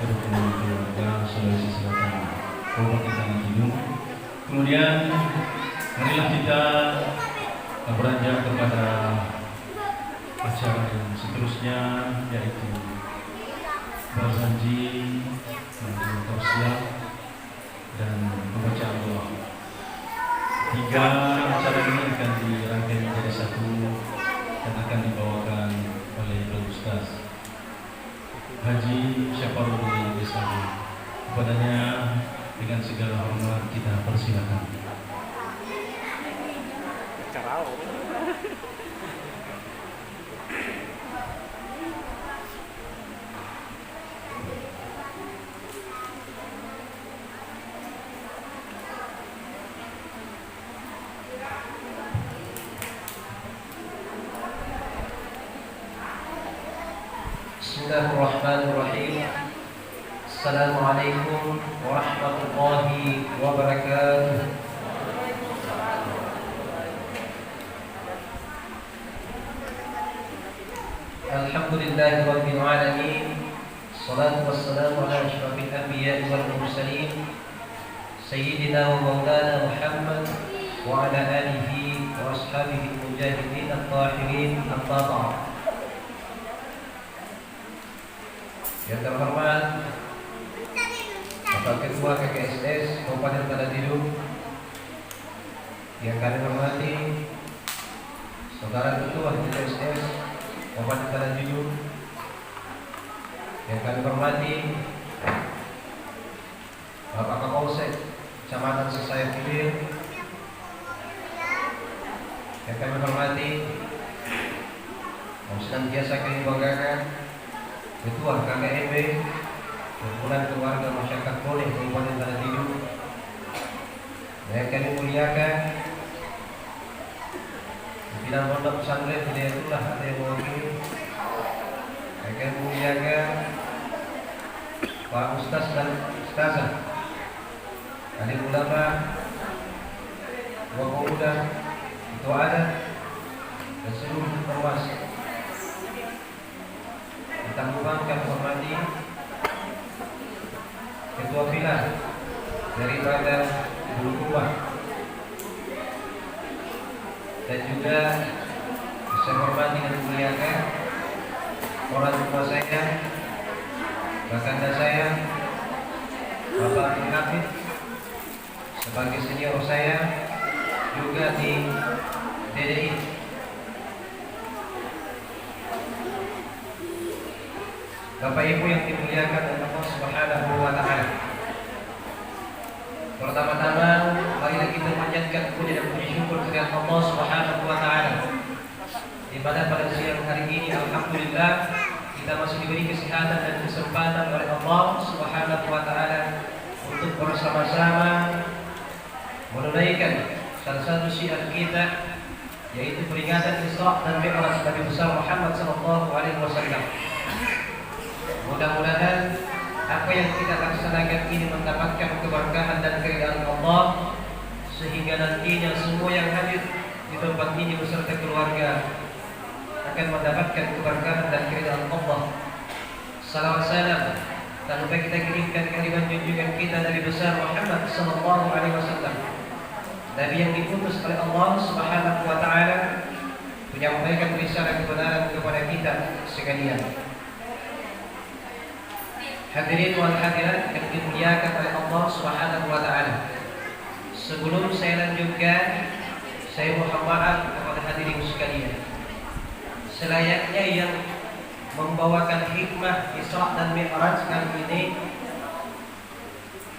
Kerukunan Keluarga Sulawesi Selatan Kabupaten Tanjung Pinang. Kemudian marilah kita beranjak kepada acara yang seterusnya, yaitu berjanji, tausiah dan pembacaan doa. 3 acara ini akan dirangkai menjadi satu dan akan dibawakan oleh Al-Ustaz Haji Syafarudin Bisari. Kepadanya dengan segala hormat kita persilakan. Bismillahirrahmanirrahim. Assalamualaikum warahmatullahi wabarakatuh. Alhamdulillahirabbil alamin. Shalatu wassalamu ala asyrafil anbiya'i wal mursalin sayyidina wa maulana Muhammad wa ala alihi wa ashabihi mujahidin at-tahirin amma ba'd. Yang terhormat Bapak Ketua KKSS Kabupaten Tanjung Pinang, yang kami hormati Saudara Ketua KKSS Kabupaten Tanjung Pinang, yang kami hormati Bapak Kapolsek Kecamatan Sesayang Kilir, yang kami hormati yang senantiasa kami banggakan Ketua KKMB Himpunan Keluarga Masyarakat Boleh Kabupaten Tanjung Pinang, yang kami muliakan Pimpinan Pondok Pesantren Hidayatullah ada yang mewakili, yang kami muliakan Pak Ustaz dan Ustazah, alim ulama, Bapak Pemuda, Ketua Adat, dan seluruh ormas. Kita kembangkan hormati Ketua Pilar daripada Bulukuah, dan juga saya hormati dan muliakan orang tua saya, kakanda saya, Bapak Abdul Hafid sebagai senior saya juga di DDI. Bapak Ibu yang dimuliakan oleh Allah Subhanahu wa taala. Pertama-tama marilah kita panjatkan puji dan puji syukur kepada Allah Subhanahu wa taala. Di mana pada siang hari ini alhamdulillah kita masih diberi kesehatan dan kesempatan oleh Allah Subhanahu wa taala untuk bersama-sama menunaikan salah satu syiar kita, yaitu peringatan Isra dan Mi'raj Nabi besar Muhammad sallallahu alaihi wasallam. Mudah-mudahan apa yang kita laksanakan ini mendapatkan keberkahan dan keridhaan Allah, sehingga nantinya semua yang hadir di tempat ini beserta keluarga akan mendapatkan keberkahan dan keridhaan Allah. Salawat salam tak lupa kita kirimkan kalimat junjungan kita Nabi besar Muhammad sallallahu alaihi wasallam, Nabi yang diutus oleh Allah Subhanahu wa taala menyampaikan risalah kebenaran kepada kita sekalian. Hadirin wal hadirat yang dimuliakan oleh Allah Subhanahu wa taala. Sebelum saya lanjutkan, saya mohon maaf kepada hadirin sekalian. Selayaknya yang membawakan hikmah Isra dan Mi'raj kali ini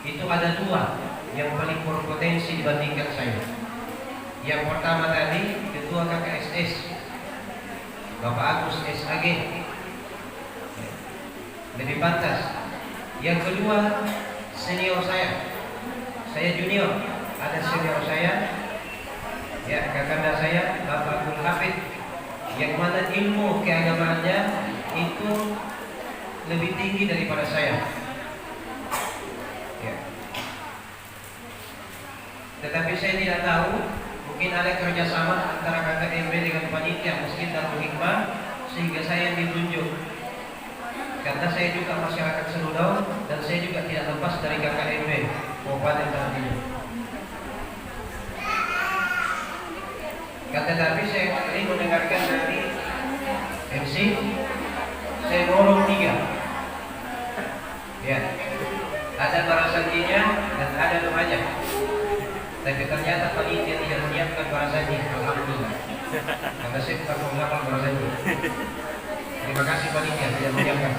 itu ada 2 yang paling berpotensi dibandingkan saya. Yang pertama tadi Ketua KKSS Bapak Agus SAG, lebih pantas. Yang kedua senior saya junior, ada senior saya, ya kakanda saya Bapak Abdul Hafid, yang mana ilmu keagamaannya itu lebih tinggi daripada saya, ya. Tetapi saya tidak tahu, mungkin ada kerjasama antara KKMB dengan panitia Masjid Darul Hikmah sehingga saya ditunjuk. karena saya juga masyarakat Serudong dan saya juga tidak lepas dari KKMB Kabupaten Tanjung. Tetapi saya tadi mendengarkan dari MC, saya dorong 3. Ya, ada barasanjinya dan ada doanya. Tapi ternyata panitia tidak menyiapkan barasanji. Alhamdulillah. Karena saya bukan penghafal barasanji. Terima kasih panitia tidak menyiapkan.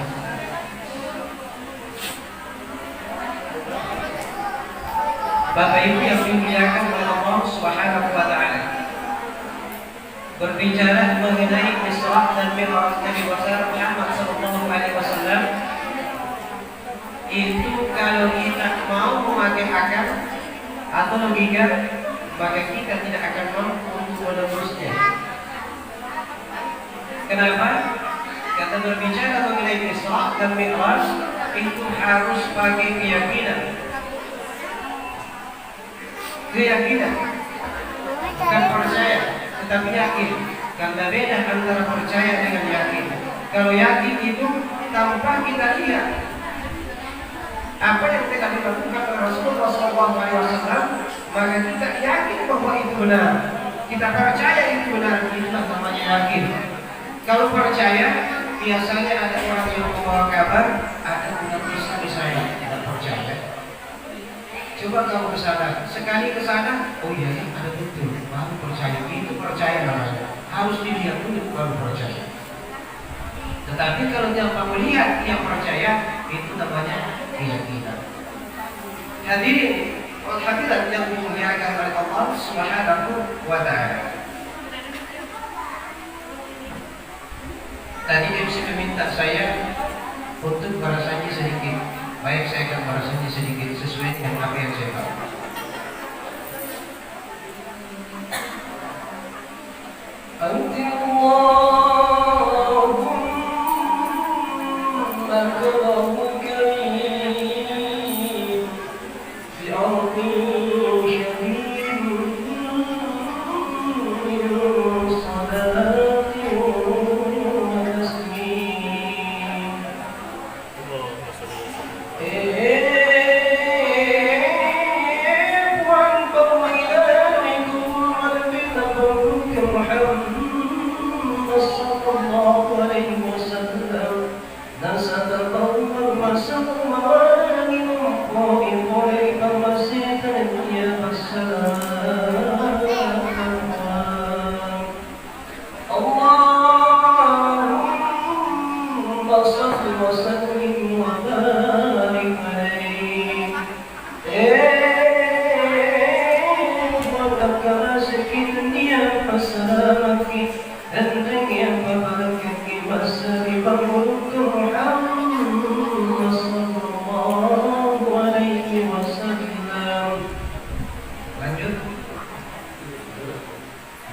Bapak Ibu yang dimuliakan oleh Allah Subhanahu wa taala. Berbicara mengenai Isra dan Mi'raj Nabi Muhammad sallallahu alaihi wasallam, itu kalau kita mau memakai akal atau logika, maka kita tidak akan mampu untuk menembusnya. Kenapa? Kata berbicara mengenai Isra dan Mi'raj itu harus pakai keyakinan. Keyakinan, bukan percaya, tetapi yakin. Karena beda antara percaya dengan yakin. Kalau yakin itu tanpa kita lihat apa yang telah dilakukan oleh Rasulullah SAW, maka kita yakin bahwa itu benar. Kita percaya itu benar, itulah namanya yakin. Kalau percaya, biasanya ada orang yang membawa kabar, ada umat Islam misalnya tidak percaya. Coba kamu ke sana, sekali ke sana, oh iya ya ada betul, baru percaya. Itu percaya namanya. Harus dilihat dulu baru percaya. Tetapi kalau tanpa melihat yang percaya, itu namanya keyakinan. Hadirin wal hadirat yang dimuliakan oleh Allah Subhanahu wa taala. Tadi MC meminta saya untuk barasanji sedikit. Baik, saya akan barasanji sedikit sesuai dengan apa yang saya tahu.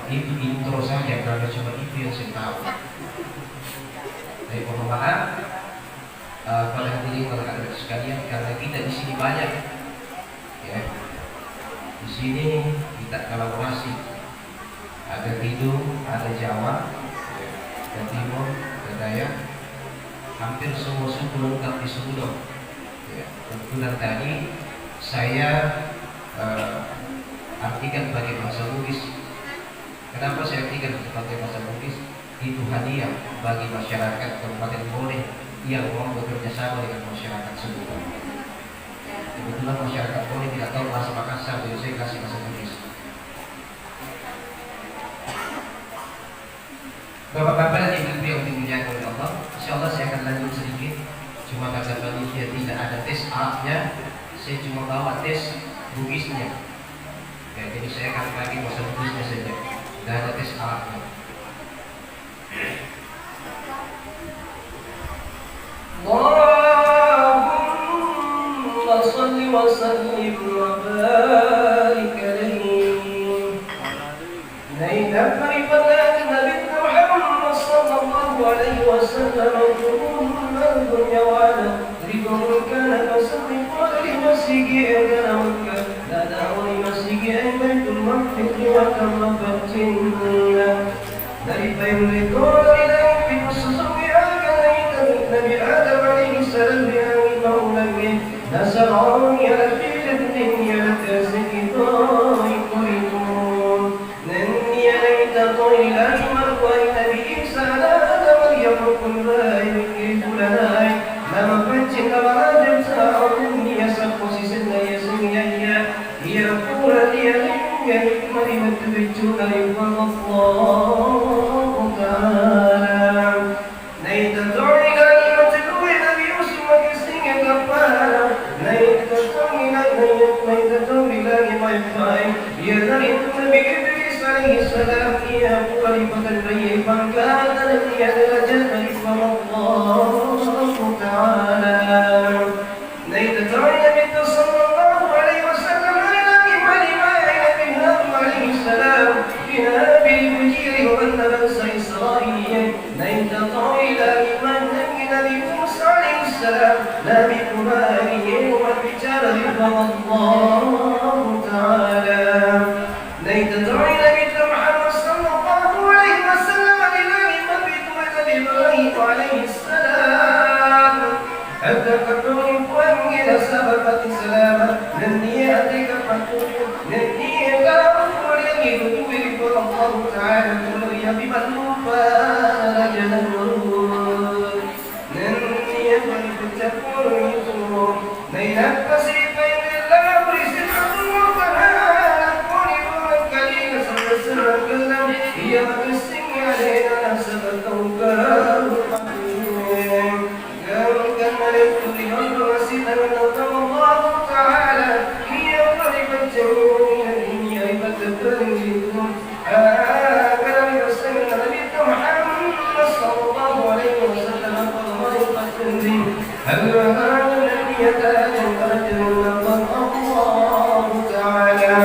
Itu intro saja, karena cuma itu yang saya tahu. Dari mohon maaf pada hadirin para hadirat sekalian, karena kita di sini banyak, ya. Di sini kita kolaborasi, ada Hidung, ada Jawa, ada Timur, ada Dayak, hampir semua suku lengkap di Serudong. Ya, kebetulan tadi saya artikan sebagai bahasa Bugis. Kenapa saya artikan sebagai bahasa Bugis? Itu hadiah bagi masyarakat Kabupaten Bone yang mau bekerja sama dengan masyarakat Serudong. Kebetulan masyarakat Bone tidak tahu bahasa Makassar, jadi saya kasih bahasa Bugis. Bapak-bapak dan ibu-ibu yang dimuliakan oleh Allah, insyaallah saya akan lanjut sedikit. Cuma karena panitia tidak ada tes Arabnya, saya cuma bawa tes Bugisnya. Ya, jadi saya akan pakai bahasa Bugisnya saja. Tidak ada tes Arabnya. Allahumma salli wa sallim wa barik alaihi. Naida marifatan Nabi Muhammad sallallahu alaihi wasallam turun dunya wala ribun kana fasmi qadri masigi kana makka la da'u masigi baitul maqdis wa kamafatin dari bayin rekor ilai fi susuki aga nabi adam سرعون يلفي الدنيا تسكتون يكون نني ليت طويلا مرضين بإحسان مريم كل يذكر لنا لما فتن وراجل ساعدني يسقس سنة يسمي يقول لي مريم تبجون يفضل الله تعالى ليت طويلا يتلوين بيسمك سنة كفالا ليت طويلا ما يفعل يذرين بإبليس عليه السلام يا قريبة البيت فكان لي الجنة الله تعالى ليت طويلا بنت صلى الله عليه وسلم على إمام عليه السلام بنا بالمجير وأن بنس إسرائيل ليت طويلا من موسى عليه السلام لا بكماله والرجال رضا الله تعالى ليت طويلا بنت محمد صلى الله عليه وسلم لله من إبراهيم عليه السلام حتى كتوني وأنجل سببت سلامة لني أتيك فتوك لني أقول يجد تبرك الله تعالى تلوي بمنوفا رجل الورود لني أفرق تكون يسور ليلة تسري بين الله ورسل وفهانا كوني دون الكليل سر كلم هي مكسين علينا سبب كرام الله تعالى هي طريقة جميع بتبرئكم كلام رسول النبي محمد صلى الله عليه وسلم الله يقدم هل هذا الذي يتاجم أجر الله تعالى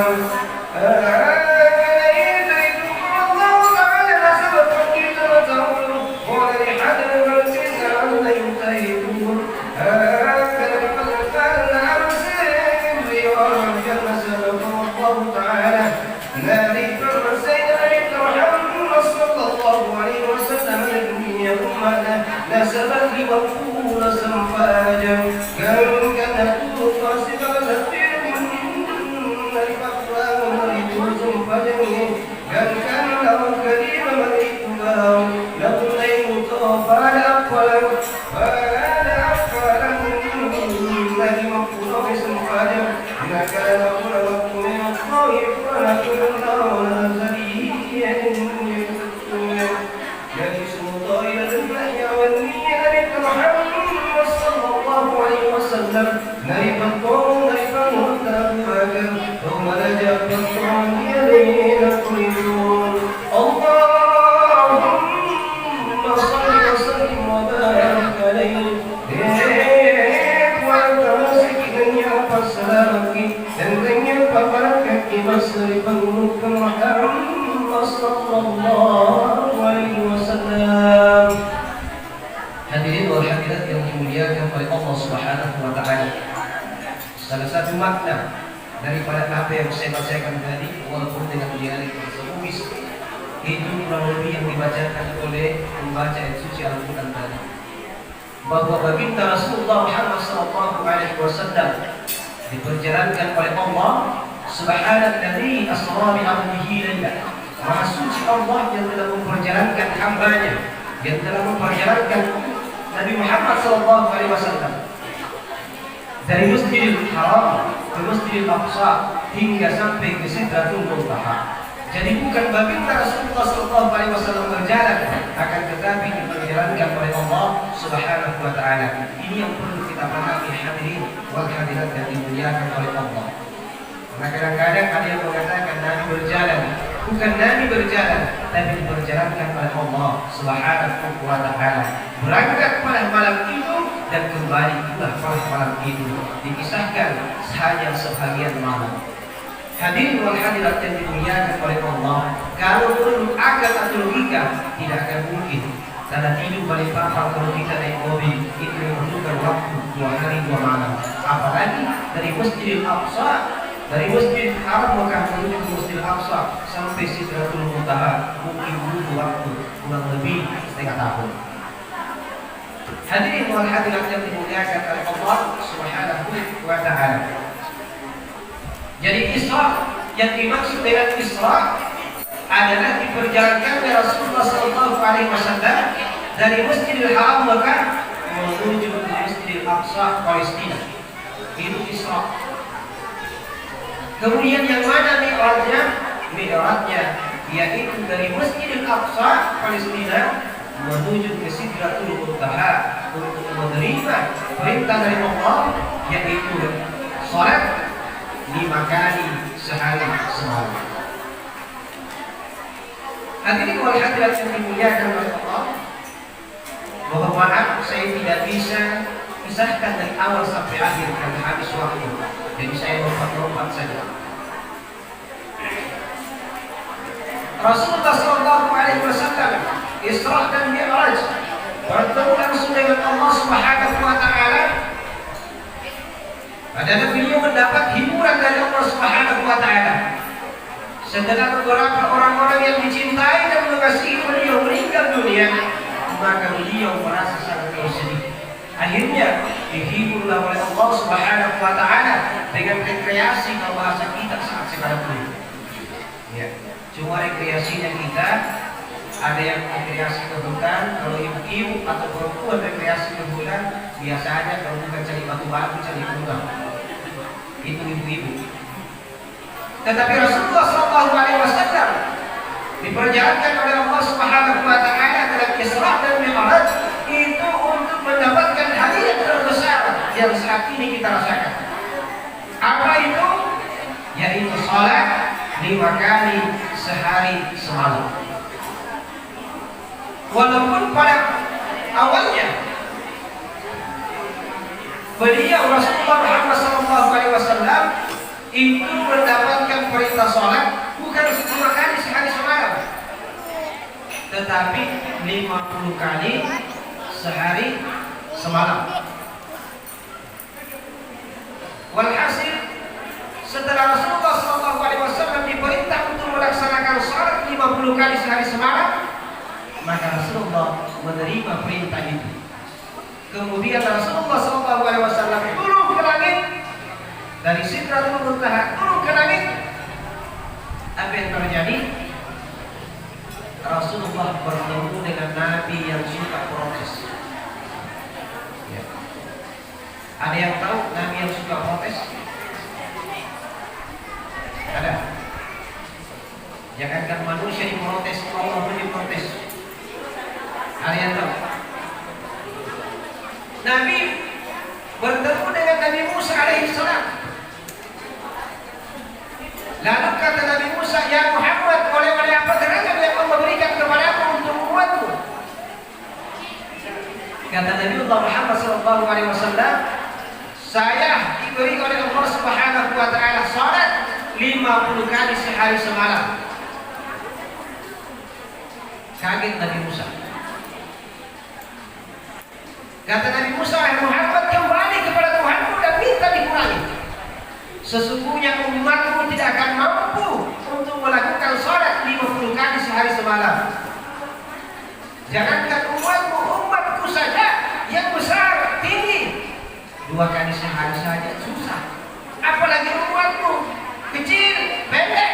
نسبت لمقول سنفاجا كان تقول فاسقا لفير الفقران مريد سنفاجا كان له كريم مريد له لقلين طوفان أقفلا فأنا أقفلا لمقول سنفاجا إذا كان أقول وقت من الطائف ولكن الله نزليا يجلس طائلا المحيا والنية نبي محمد صلى الله عليه وسلم نريب الطعون نريب المتفاكر ثم نجاب الطعون يدينا كلهم اللهم صل وسلم وبارك عليه وأنت مسكين يا فسلامك أنت يا فبركك مصرفا ملك محمد صلى الله عليه wasallam. Hadirin wal hadirat yang dimuliakan oleh Allah Subhanahu wa taala. Salah satu makna daripada apa yang saya bacakan tadi walaupun dengan dialek tersemumis itu kurang lebih yang dibacakan oleh pembaca ayat suci Al-Quran tadi, bahwa baginda Rasulullah Muhammad sallallahu alaihi wasallam diperjalankan oleh Allah Subhanallazi asra bi 'abdihi laylan. Maha suci Allah yang telah memperjalankan hambanya, yang telah memperjalankan Nabi Muhammad SAW dari Masjidil Haram ke Masjidil Aqsa hingga sampai ke Sidratul Muntaha. Jadi bukan baginda Rasulullah SAW berjalan, akan tetapi diperjalankan oleh Allah Subhanahu wa taala. Ini yang perlu kita pahami hadirin wal hadirat yang dimuliakan oleh Allah. Karena kadang-kadang ada yang mengatakan Nabi berjalan. Bukan Nabi berjalan, tapi diperjalankan oleh Allah Subhanahu wa taala. Berangkat pada malam itu dan kembali pula pada malam itu. Dikisahkan hanya sebagian malam. Hadirin wal hadirat yang dimuliakan oleh Allah, kalau menurut akal atau logika tidak akan mungkin. Karena tidur balik papan kalau kita naik mobil itu membutuhkan waktu 2 hari 2 malam. Apalagi dari Masjidil Aqsa, dari Masjid Haram Mekah menuju ke Masjid Aqsa sampai Sidratul Muntaha mungkin butuh waktu kurang lebih setengah tahun. Hadirin wal hadirat yang dimuliakan oleh Allah Subhanahu wa taala. Jadi Isra yang dimaksud dengan Isra adalah diperjalankan oleh Rasulullah sallallahu alaihi wasallam dari Masjidil Haram Mekah menuju ke Masjidil Aqsa Palestina. Itu Isra. Kemudian yang mana mi'rajnya? Mi'rajnya yaitu dari Masjidil Aqsa Palestina menuju ke Sidratul Muntaha untuk menerima perintah dari Allah, yaitu salat 5 kali sehari semalam. Hadirin wal hadirat yang dimuliakan oleh Allah, mohon maaf saya tidak bisa pisahkan dari awal sampai akhir karena habis waktu. Jadi saya lompat-lompat saja. Rasulullah SAW Isra dan Mi'raj bertemu langsung dengan Allah Subhanahu wa taala. Padahal beliau mendapat hiburan dari Allah Subhanahu wa taala. Setelah beberapa orang-orang yang dicintai dan mengasihi beliau meninggal dunia, maka beliau merasa sangat sedih. Akhirnya dihiburlah oleh Allah Subhanahu wa taala dengan rekreasi kalau bahasa kita saat sekarang ini. Ya, cuma rekreasinya kita ada yang rekreasi ke hutan, kalau ibu-ibu atau perempuan rekreasi ke hutan biasanya kalau bukan cari batu-batu, cari bunga. Itu ibu-ibu. Tetapi Rasulullah SAW diperjalankan oleh Allah Subhanahu wa taala dalam Isra dan Mi'raj itu untuk mendapatkan hadiah terbesar yang saat ini kita rasakan. Apa itu? Yaitu salat 5 kali sehari semalam. Walaupun pada awalnya beliau Rasulullah Muhammad SAW itu mendapatkan perintah sholat bukan 5 kali sehari semalam, tetapi 50 kali sehari semalam. Walhasil setelah Rasulullah SAW diperintah untuk melaksanakan sholat 50 kali sehari semalam, maka Rasulullah menerima perintah itu. Kemudian Rasulullah SAW turun ke langit dari Sidratul Muntaha, turun ke langit. Apa yang terjadi? Rasulullah bertemu dengan Nabi yang suka protes. Ya. Ada yang tahu Nabi yang suka protes? Ada. Jangankan manusia diprotes, Allah pun diprotes. Ada yang tahu? Nabi bertemu dengan Nabi Musa alaihissalam. Lalu kata Nabi Musa, ya Muhammad, oleh apa gerangan yang Allah berikan kepadamu untuk umatmu? Kata Nabi Muhammad SAW, saya diberi oleh Allah Subhanahu wa taala salat 50 kali sehari semalam. Kaget Nabi Musa. Kata Nabi Musa, Muhammad, kembali kepada Tuhanmu dan minta dikurangi. Sesungguhnya umatmu tidak akan mampu untuk melakukan sholat 50 kali sehari semalam. Jangankan umatmu, umatku saja yang besar, tinggi, 2 kali sehari saja susah. Apalagi umatmu kecil, pendek,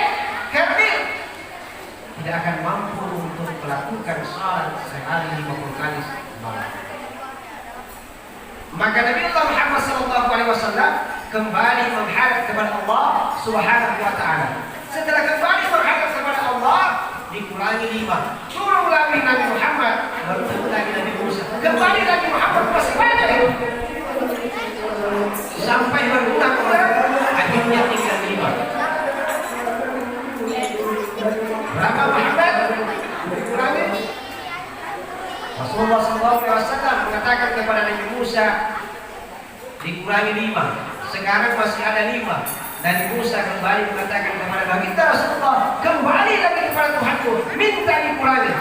kerdil, tidak akan mampu untuk melakukan sholat sehari 50 kali semalam. Maka Nabi Muhammad SAW kembali menghadap kepada Allah Subhanahu wa taala. Setelah kembali menghadap kepada Allah, dikurangi 5. Turun lagi Nabi Muhammad, bertemu lagi Nabi Musa. Kembali Nabi Muhammad masih banyak itu. Sampai berulang akhirnya tinggal 5. Berapa Muhammad? Dikurangi. Rasulullah SAW mengatakan kepada Nabi Musa, dikurangi 5. Sekarang masih ada 5. Nabi Musa kembali mengatakan kepada baginda Rasulullah, kembali lagi kepada Tuhanku, minta dikurangi.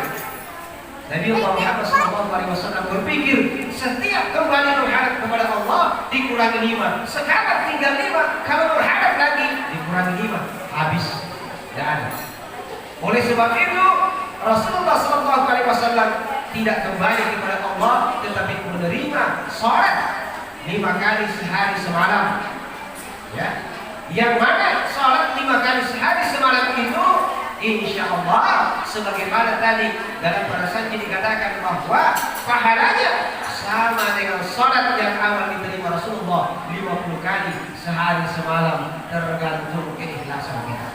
Nabi Muhammad SAW berpikir, setiap kembali menghadap kepada Allah dikurangi 5. Sekarang tinggal 5. Kalau berhadap lagi dikurangi 5. Habis, tidak ada. Oleh sebab itu Rasulullah SAW tidak kembali kepada Allah, tetapi menerima sholat 5 kali sehari semalam. Ya, yang mana sholat 5 kali sehari semalam itu, insya Allah sebagaimana tadi dalam perasaannya dikatakan bahwa pahalanya sama dengan sholat yang awal diterima Rasulullah 50 kali sehari semalam, tergantung keikhlasan kita.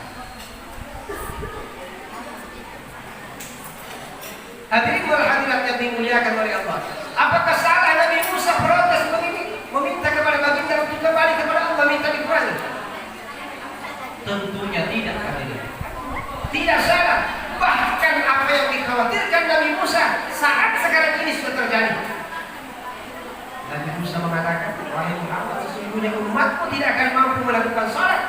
Hadirin wal hadirat yang dimuliakan oleh Allah, apakah salah Nabi Musa protes begini, meminta kepada baginda untuk kembali kepada Allah, minta dikurangi? Tentunya tidak, hadirin. Tidak salah. Bahkan apa yang dikhawatirkan Nabi Musa saat sekarang ini sudah terjadi. Nabi Musa mengatakan, wahai Muhammad, sesungguhnya umatku tidak akan mampu melakukan salat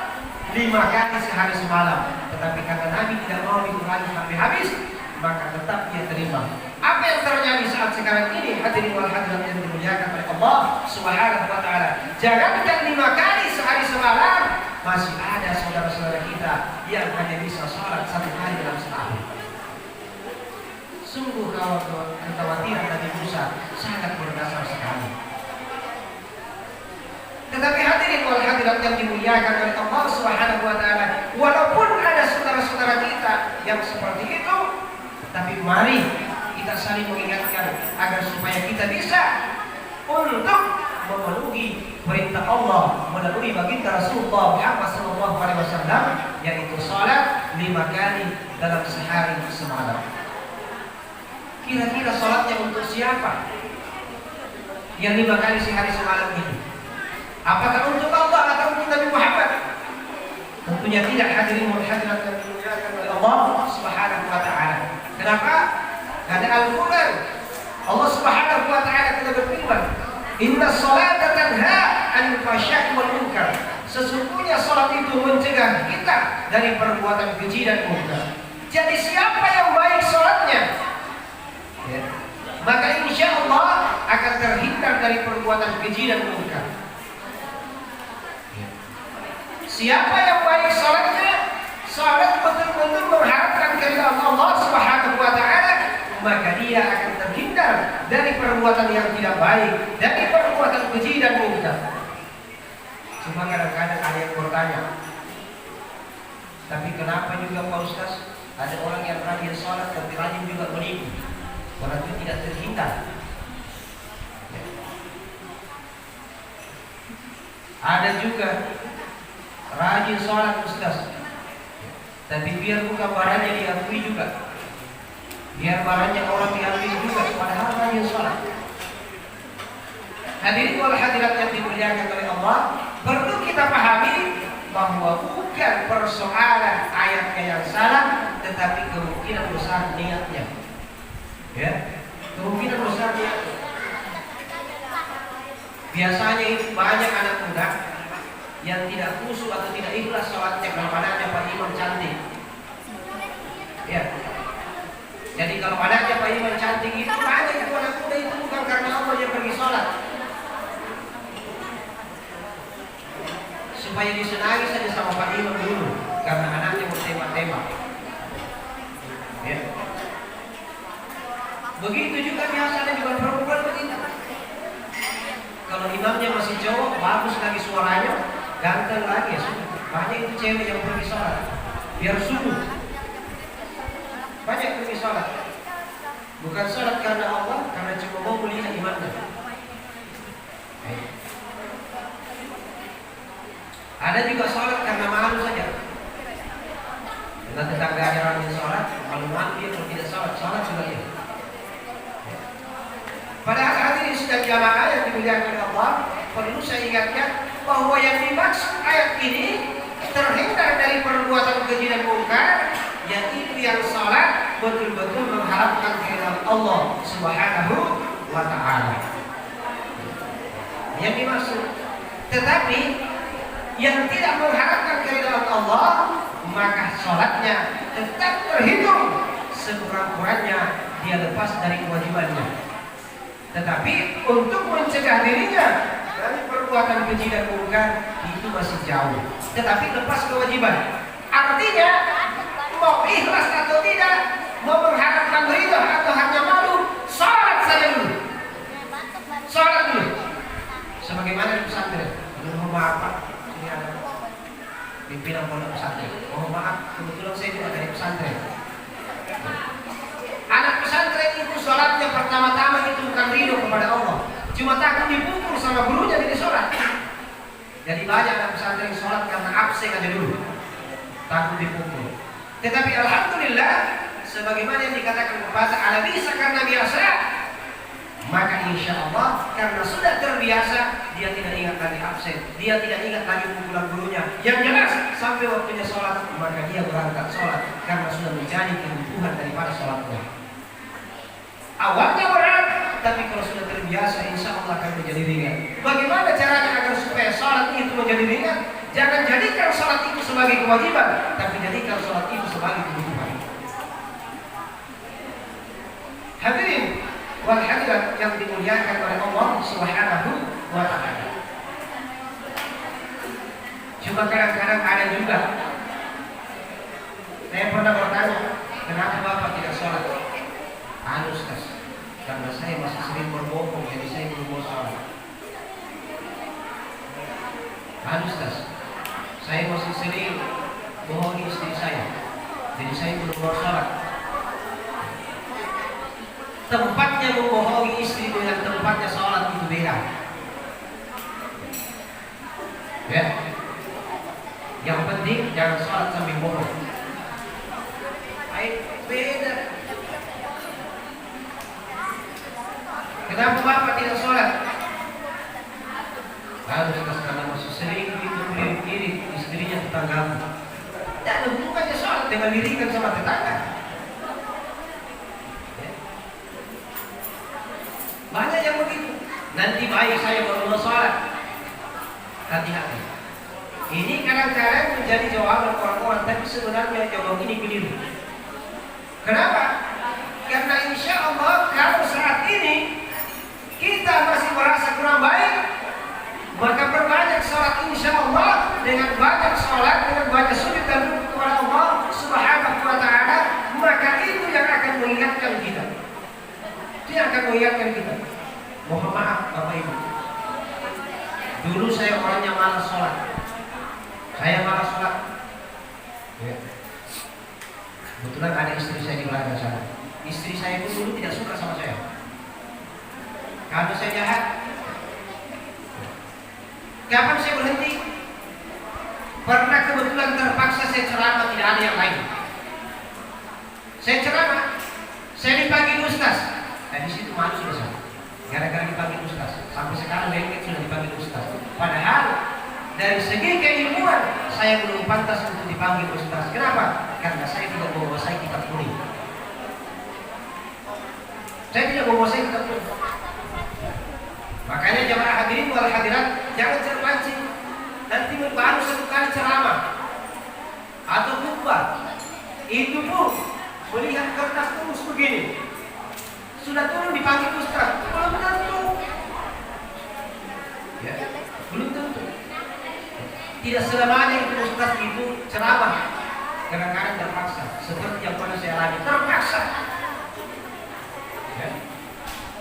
5 kali sehari semalam. Tetapi karena Nabi tidak mau dikurangi sampai habis, maka tetap dia terima. Apa yang terjadi saat sekarang ini, hadirin wal hadirat yang dimuliakan oleh Allah Subhanahu wa taala? Jangankan 5 kali sehari semalam, masih ada saudara-saudara kita yang hanya bisa salat 1 kali dalam setahun. Sungguh kekhawatiran Nabi Musa sangat berdasar sekali. Tetapi hadirin wal hadirat yang dimuliakan oleh Allah Subhanahu wa taala, walaupun ada saudara-saudara kita yang seperti itu, tapi mari kita saling mengingatkan agar supaya kita bisa untuk memenuhi perintah Allah melalui baginda Rasulullah Muhammad SAW, yaitu salat 5 kali dalam sehari semalam. Kira-kira salatnya untuk siapa? Yang 5 kali sehari semalam ini, apakah untuk Allah atau untuk Nabi Muhammad? Tentunya tidak, hadirin wal hadirat yang dimuliakan oleh Allah Subhanahu wa taala. Kenapa? Karena Al-Quran Allah Subhanahu wa taala telah berfirman, "Inna sholata tanha 'anil fahsya'i wal munkar." Sesungguhnya salat itu mencegah kita dari perbuatan keji dan munkar. Jadi siapa yang baik salatnya, ya, maka insya Allah akan terhindar dari perbuatan keji dan munkar. Siapa yang baik salatnya, salat betul-betul mengharapkan keridhaan Allah Subhanahu wa taala, maka dia akan terhindar dari perbuatan yang tidak baik, dari perbuatan keji dan munkar. Cuma kadang-kadang ada yang bertanya, tapi kenapa juga Pak Ustaz ada orang yang rajin salat tapi rajin juga menipu? Berarti tidak terhindar. Ada juga rajin sholat Ustaz, tapi biar bukan barangnya diakui juga, biar barangnya orang diambil juga, padahal rajin sholat. Hadirin wal hadirat yang dimuliakan oleh Allah, perlu kita pahami bahwa bukan persoalan ayatnya yang salah, tetapi kemungkinan besar niatnya. Ya, kemungkinan besar niatnya. Biasanya itu banyak anak muda yang tidak khusyuk atau tidak ikhlas sholatnya kalau anaknya Pak Imam cantik. Ya. Jadi kalau anaknya Pak Imam cantik itu banyak itu anak muda itu bukan karena Allah yang pergi sholat, supaya disenangi saja sama Pak Imam dulu karena anaknya bertembak-tembak. Ya. Begitu juga biasanya juga perempuan begitu. Kalau imamnya masih cowok, bagus lagi suaranya, ganteng lagi ya sudah. Banyak itu cewek yang pergi sholat biar subuh. Banyak pergi sholat, bukan sholat karena Allah, karena cuma mau melihat imannya. Ada juga sholat karena malu saja. Karena tetangga ada orang yang sholat, malu dia kalau tidak sholat juga ya. Padahal hadirin sedang jamaah yang dimuliakan oleh Allah, perlu saya ingatkan bahwa yang dimaksud ayat ini terhindar dari perbuatan keji dan munkar, yaitu yang salat betul-betul mengharapkan keridhaan Allah Subhanahu wa taala. Yang dimaksud. Tetapi yang tidak mengharapkan keridhaan Allah, maka salatnya tetap terhitung sekurang-kurangnya dia lepas dari kewajibannya. Tetapi untuk mencegah dirinya dari perbuatan keji dan munkar itu masih jauh. Tetapi lepas kewajiban, artinya mau ikhlas atau tidak, mau mengharapkan ridha atau hanya malu, bilang pondok pesantren. Mohon maaf, kebetulan saya juga dari pesantren. Anak pesantren itu sholatnya pertama-tama itu bukan ridho kepada Allah, cuma takut dipukul sama gurunya jadi sholat. Jadi banyak anak pesantren sholat karena absen aja dulu, takut dipukul. Tetapi alhamdulillah, sebagaimana yang dikatakan pepatah, ala bisa karena biasa, maka insya Allah karena sudah terbiasa, dia tidak ingat lagi absen, dia tidak ingat lagi pukulan gurunya. Yang jelas sampai waktunya sholat, maka dia berangkat sholat karena sudah menjadi kebutuhan daripada sholatnya. Awalnya berat, tapi kalau sudah terbiasa, insya Allah akan menjadi ringan. Bagaimana caranya agar supaya sholat itu menjadi ringan? Jangan jadikan sholat itu sebagai kewajiban, tapi jadikan sholat itu sebagai kebutuhan. Hadirin wal hadirat yang dimuliakan oleh Allah Subhanahu wa ta'ala. Cuma kadang-kadang ada juga, saya pernah bertanya, kenapa Bapak tidak sholat? Ustaz, karena saya masih sering berbohong, jadi saya belum mau sholat. Ustaz, saya masih sering bohongi istri saya, jadi saya belum mau sholat. Tempatnya membohongi istri dengan tempatnya sholat itu beda. Ya, yang penting jangan sholat sambil bohong. Beda. Kenapa Bapak tidak sholat? Ustaz, karena masih sering itu kiri istrinya tetanggamu. Tidak ada hubungannya sholat dengan dirikan sama tetangga. Banyak yang begitu. Nanti baik saya baru mau sholat. Hati-hati. Ini kadang-kadang menjadi jawaban orang-orang, tapi sebenarnya jawaban ini keliru. Kenapa? Karena insya Allah kalau saat ini kita masih merasa kurang baik, maka perbanyak sholat insya Allah, dengan banyak sholat, dengan banyak sujud dan rukuk kepada Allah Subhanahu wa ta'ala, maka itu yang akan mengingatkan kita. Dia akan mengingatkan kita. Mohon maaf Bapak Ibu, dulu saya orangnya malas sholat. Saya malas sholat. Ya. Kebetulan ada istri saya di belakang sana. Istri saya itu dulu tidak suka sama saya karena saya jahat. Kapan saya berhenti? Pernah kebetulan terpaksa saya ceramah, tidak ada yang lain. Saya ceramah, saya dipanggil ustaz. Di situ malu sudah saya. Gara-gara dipanggil ustaz, sampai sekarang lengket sudah dipanggil ustaz. Padahal dari segi keilmuan saya belum pantas untuk dipanggil ustaz. Kenapa? Karena saya tidak menguasai kitab kuning. Saya tidak menguasai kitab kuning. Makanya jamaah hadirin wal hadirat, jangan terpancing. Nanti baru satu kali ceramah atau khutbah, itu pun melihat kertas terus begini, sudah turun dipanggil ustaz, belum tentu. Ya, belum tentu. Tidak selamanya itu ustaz itu ceramah. Kadang-kadang terpaksa, seperti yang pernah saya alami, terpaksa. Ya.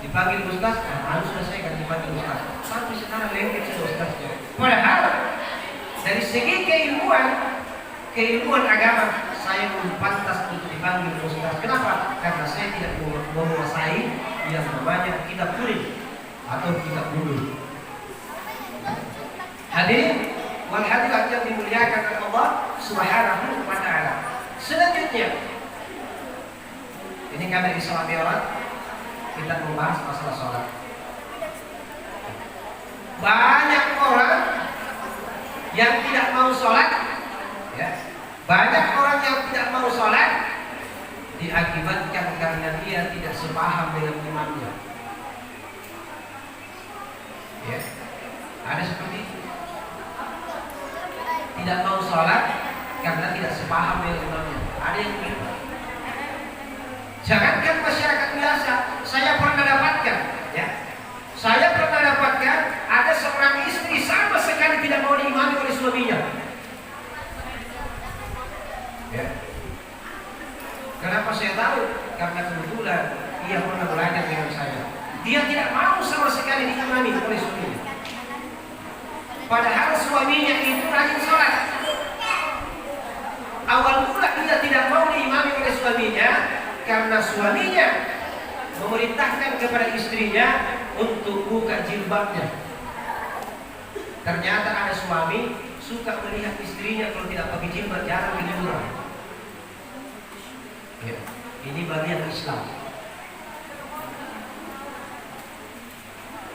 Dipanggil ustaz, harus selesai kan dipanggil ustaz. Sampai sekarang lengket sudah ustaznya. Padahal dari segi keilmuan agama, saya belum pantas untuk dipanggil ustaz. Kenapa? Karena saya tidak menguasai yang namanya kitab kuning atau kitab bulu. Hadirin wal hadirat yang dimuliakan oleh Allah Subhanahu wa ta'ala. Selanjutnya, ini kami di Salat Mi'raj, kita membahas masalah sholat. Banyak orang yang tidak mau sholat, ya. Banyak orang yang tidak mau sholat diakibatkan karena dia tidak sepaham dengan imamnya. Ya, ada seperti itu. Tidak mau sholat karena tidak sepaham dengan imamnya. Ada yang begitu. Jangankan masyarakat biasa, saya pernah dapatkan, ya. Saya pernah dapatkan ada seorang istri sama sekali tidak mau diimami oleh suaminya. Ya. Kenapa saya tahu? Karena kebetulan ia pernah belajar dengan saya. Dia tidak mau sama sekali diimami oleh suaminya. Padahal suaminya itu rajin sholat. Awal mula dia tidak mau diimami oleh suaminya karena suaminya memerintahkan kepada istrinya untuk buka jilbabnya. Ternyata ada suami suka melihat istrinya kalau tidak pakai jilbab, jarang hiburan. Ya, ini bagian Islam.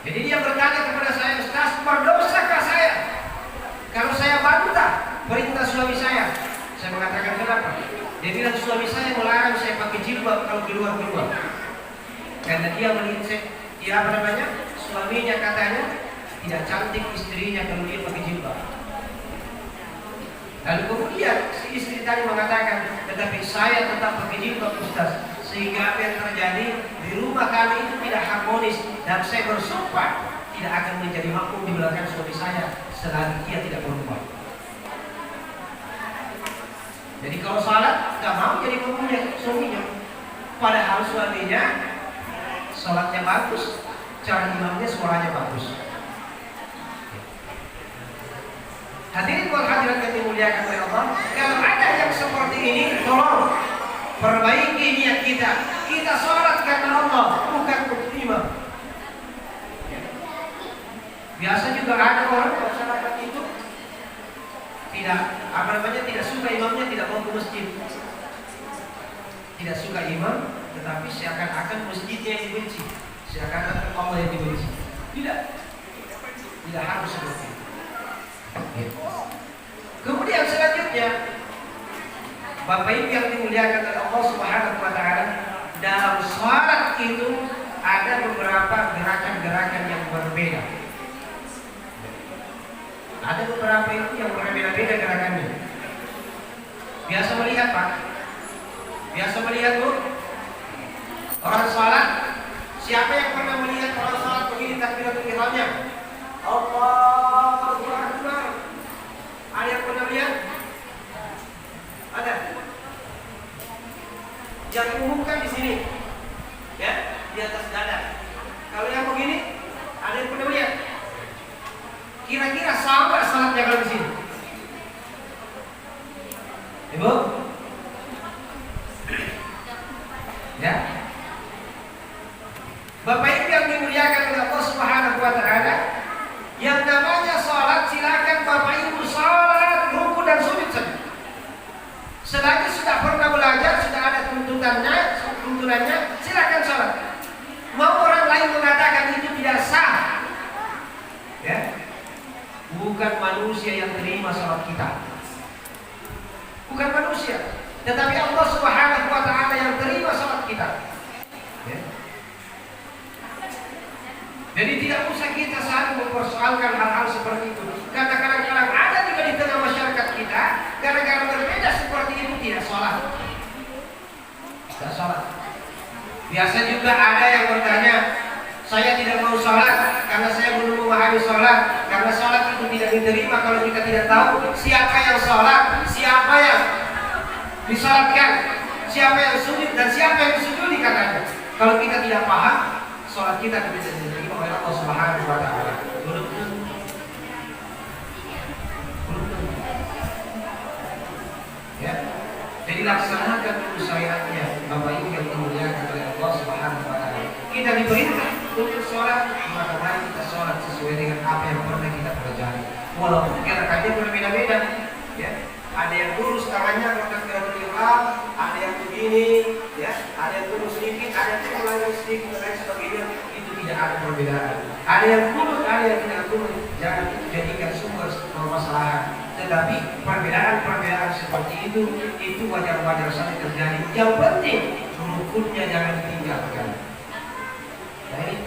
Jadi dia bertanya kepada saya, Ustaz, berdosakah saya kalau saya bantah perintah suami saya? Saya mengatakan kenapa? Dia bilang suami saya melarang saya pakai jilbab kalau keluar-keluar. Karena dia melihat suaminya katanya tidak cantik istrinya kalau dia pakai jilbab. Lalu kemudian si istri tadi mengatakan, tetapi saya tetap pakai jilbab Ustaz, sehingga apa yang terjadi di rumah kami itu tidak harmonis, dan saya bersumpah tidak akan menjadi makmum di belakang suami saya selagi dia tidak berubah. Jadi kalau salat tidak mau jadi makmumnya suaminya, padahal suaminya salatnya bagus, cara imamnya suaranya bagus. Hadirin wal hadirat yang dimuliakan oleh Allah, kalau ada yang seperti ini, tolong perbaiki niat kita. Kita sholat karena Allah, bukan untuk imam. Biasa juga ada orang masyarakat itu tidak suka imamnya, tidak mau ke masjid. Tidak suka imam, tetapi seakan-akan masjidnya yang dibenci, seakan-akan Allah yang dibenci. Tidak harus seperti itu. Kemudian selanjutnya, Bapak Ibu yang dimuliakan oleh Allah Subhanahu wa taala, dalam salat itu ada beberapa gerakan-gerakan yang berbeda. Ada beberapa itu yang berbeda-beda gerakannya. Biasa melihat Pak, biasa melihat Bu, orang salat. Siapa yang pernah melihat orang salat begini takbiratul ihramnya? Allahu Akbar. Ada yang pernah lihat? Ada. Yang umumkan di sini, ya, di atas dada. Kalau yang begini, ada yang pernah lihat? Kira-kira sama salatnya kalau di sini? Ibu? Ya. Bapak Ibu yang dimuliakan oleh Allah Subhanahu wa taala, yang namanya salat silakan Bapak Ibu salat ruku dan sujud saja. Selagi sudah pernah belajar, sudah ada tuntunannya, silakan salat. Mau orang lain mengatakan itu tidak sah, ya, bukan manusia yang terima salat kita, bukan manusia, tetapi Allah Subhanahu wa taala yang terima salat kita, ya. Jadi tidak usah kita saling mempersoalkan hal-hal seperti itu, karena kadang-kadang ada juga di tengah masyarakat kita, gara-gara berbeda seperti itu tidak sholat. Tidak sholat. Biasa juga ada yang bertanya, saya tidak mau sholat karena saya belum memahami sholat, karena sholat itu tidak diterima kalau kita tidak tahu siapa yang sholat, siapa yang disolatkan, siapa yang sujud dan siapa yang disujudi katanya. Kalau kita tidak paham, sholat kita tidak diterima oleh Allah Subhanahu wa taala. Ya. Jadi laksanakan dulu syariatnya, Bapak Ibu yang dimuliakan oleh Allah Subhanahu wa taala. Kita diperintah untuk sholat, maka mari kita sholat sesuai dengan apa yang pernah kita pelajari. Walaupun gerakannya berbeda-beda, ya. Ada yang lurus tangannya kalau gerakan ihram, ada yang begini, ya, ada yang lurus sedikit, ada yang mulai sedikit dan lain sebagainya. Itu tidak ada perbedaan. Ada yang kurus, ada yang tidak kurus. Jangan itu jadikan sumber permasalahan. Tetapi perbedaan seperti itu wajar-wajar saja terjadi. Yang penting rukunnya jangan ditinggalkan. Baik.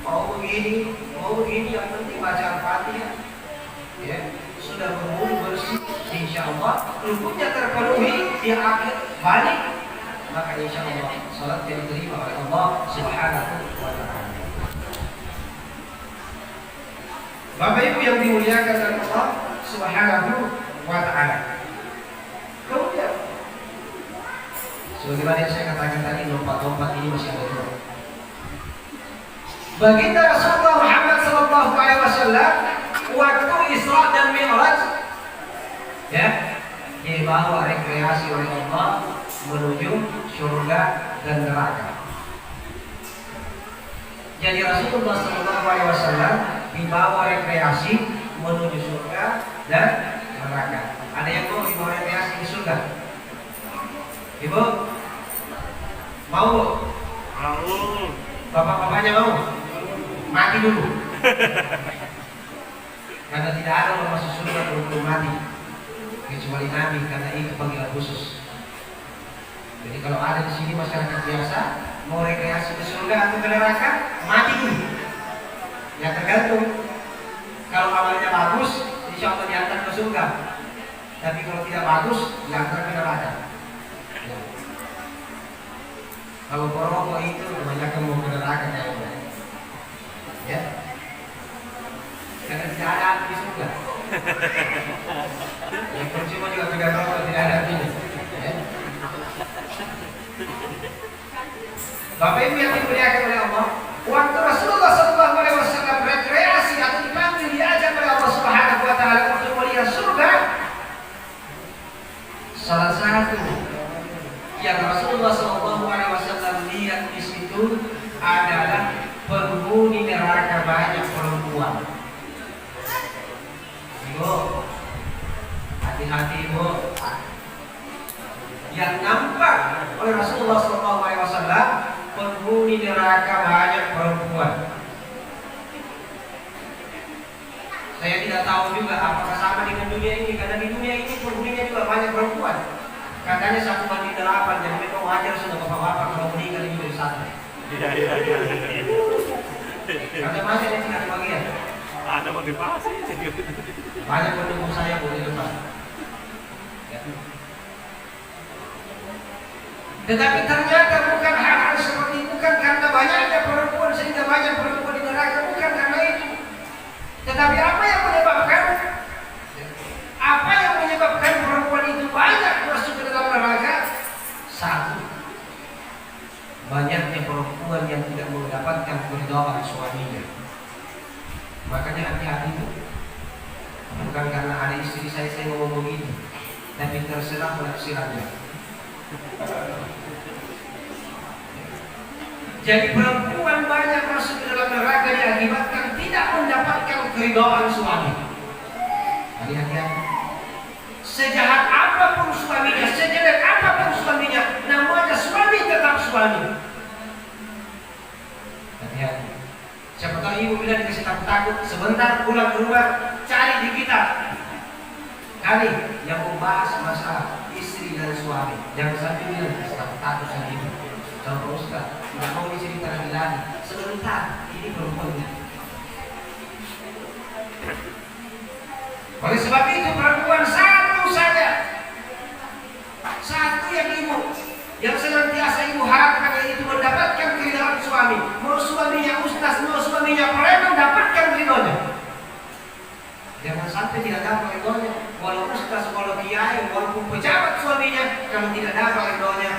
Mau begini, yang penting baca Al-Fatihah. Ya. Sudah berwudu bersih, insya Allah rukunnya terpenuhi di akhir balik, maka insya Allah salat yang diterima oleh Allah Subhanahu wa taala. Bapak Ibu yang dimuliakan oleh Allah Subhanahu wa taala. Kemudian sebagaimana yang saya katakan tadi, lompat-lompat ini masih ada dua. Baginda Rasulullah Muhammad sallallahu alaihi wasallam waktu Isra dan Mi'raj, ya, yang dibawa rekreasi oleh Allah menuju surga dan neraka. Jadi Rasulullah SAW dibawa rekreasi menuju surga dan neraka. Ada yang mau dibawa rekreasi ke surga? Ibu? Mau? Mau. Bapak-bapaknya mau? Mati dulu. Karena tidak ada orang masuk surga belum mati, kecuali Nabi, karena itu panggilan khusus. Jadi kalau ada di sini masyarakat biasa mau rekreasi ke surga atau ke neraka, mati dulu. Ya tergantung. Kalau amalnya bagus, insya Allah diantar ke surga. Tapi kalau tidak bagus, diantar ke neraka. Ya. Kalau perokok itu kebanyakan mau ke neraka kayaknya. Ya. Karena tidak ada api di surga. Yang percuma juga tidak rokok, tidak ada apinya. Ya. Bapak Ibu yang dimuliakan oleh Allah, waktu Rasulullah SAW rekreasi atau dipanggil diajak oleh Allah Subhanahu Wa Taala untuk melihat surga, salah satu yang Rasulullah SAW lihat di situ adalah penghuni neraka banyak perempuan. Ibu, hati-hati ibu. Yang nampak oleh Rasulullah SAW penghuni neraka banyak perempuan. Saya tidak tahu juga apakah sama dengan dunia ini, karena di dunia ini penghuninya juga banyak perempuan. Katanya 1:8, jadi memang wajar sudah bapak-bapak kalau meninggal ini dari satu. Iya. Ada masih yang tidak kebagian. Ada motivasi. Banyak pendukung saya boleh depan. Ya. Tetapi ternyata bukan hal-hal seperti, bukan karena banyaknya perempuan sehingga banyak perempuan di neraka, bukan karena itu. Tetapi apa yang menyebabkan? Apa yang menyebabkan perempuan itu banyak masuk ke dalam neraka? Satu, banyaknya perempuan yang tidak mendapatkan keridhaan suaminya. Makanya hati-hati itu. Bukan karena ada istri saya ngomong begitu, tapi terserah penafsirannya. Jadi perempuan banyak masuk ke dalam neraka diakibatkan tidak mendapatkan keridhaan suami. Jadi hati-hati. Sejahat apapun suaminya, sejelek apapun suaminya, namanya suami tetap suami. Hati-hati. Siapa tahu ibu bilang dikasih takut-takut, sebentar pulang ke rumah cari di kita. Kali yang membahas masalah istri dan suami, jangan sampai bilang dikasih takut-takut sama ibu. Contoh Ustaz, tidak mau diceritakan lagi. Sebentar, ini perempuan. Oleh sebab itu perempuan satu saja, satu yang senantiasa ibu harapkan, yaitu mendapatkan keridhaan suami. Mau suaminya ustaz, mau suaminya preman, dapatkan ridhonya. Jangan sampai tidak dapat ridhonya, walau ustaz, walau kiai, walaupun pejabat suaminya, kalau tidak dapat ridhonya,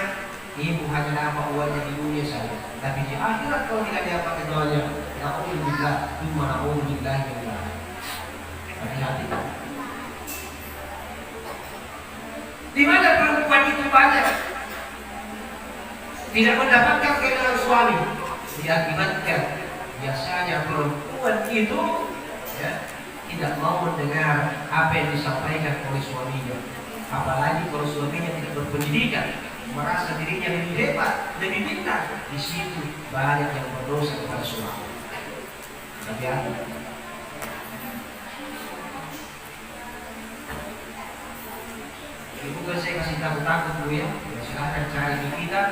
ibu hanya dapat uangnya di dunia saja. Tapi di akhirat kalau tidak dapat ridhonya, na'udzubillah, tsumma na'udzubillah min dzalik. Hati-hati. Di mana perempuan itu banyak tidak mendapatkan keridhaan suami, diakibatkan biasanya perempuan itu tidak mau mendengar apa yang disampaikan oleh suaminya. Apalagi kalau suaminya tidak berpendidikan, merasa dirinya lebih hebat, lebih pintar, di situ banyak yang berdosa kepada suami. Hati-hati. Bukan saya kasih takut-takut Bu ya. Silahkan cari di kita,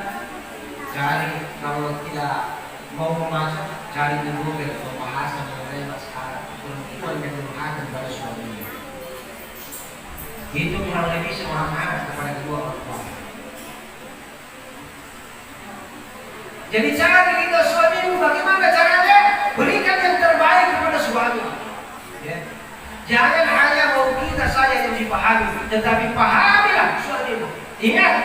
cari, kalau tidak mau membaca, cari di Google pembahasan mengenai masalah perempuan yang durhaka kepada suaminya. Itu kurang lebih seorang anak kepada kedua orang tua. Jadi cari kita suamimu, bagaimana caranya? Berikan yang terbaik kepada suami. Ya. Jangan hanya mau kita saja yang dipahami, tetapi pahamilah suamimu. Ingat,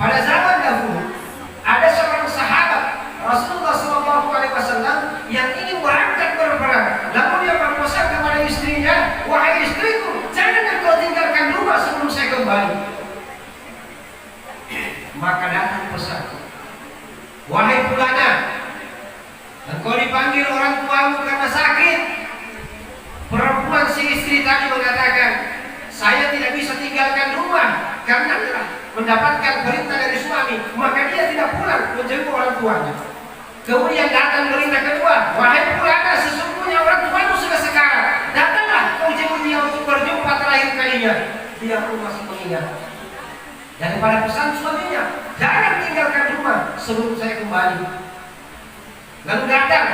pada zaman dahulu ada seorang sahabat Rasulullah SAW yang ingin berangkat berperang. Lalu dia berpesan kepada istrinya, wahai istriku, jangan engkau tinggalkan rumah wahai fulana, engkau dipanggil orang tuamu karena sakit. Perempuan si istri tadi mengatakan, saya tidak bisa tinggalkan rumah karena telah mendapatkan perintah dari suami, maka dia tidak pulang menjenguk orang tuanya. Kemudian datang berita kedua, wahai fulana, sesungguhnya orang tuamu sudah sekarang, datanglah kau jenguk dia untuk berjumpa terakhir kalinya. Dia pun masih mengingat. Daripada pesan suaminya, jangan tinggalkan rumah sebelum saya kembali. Lalu datang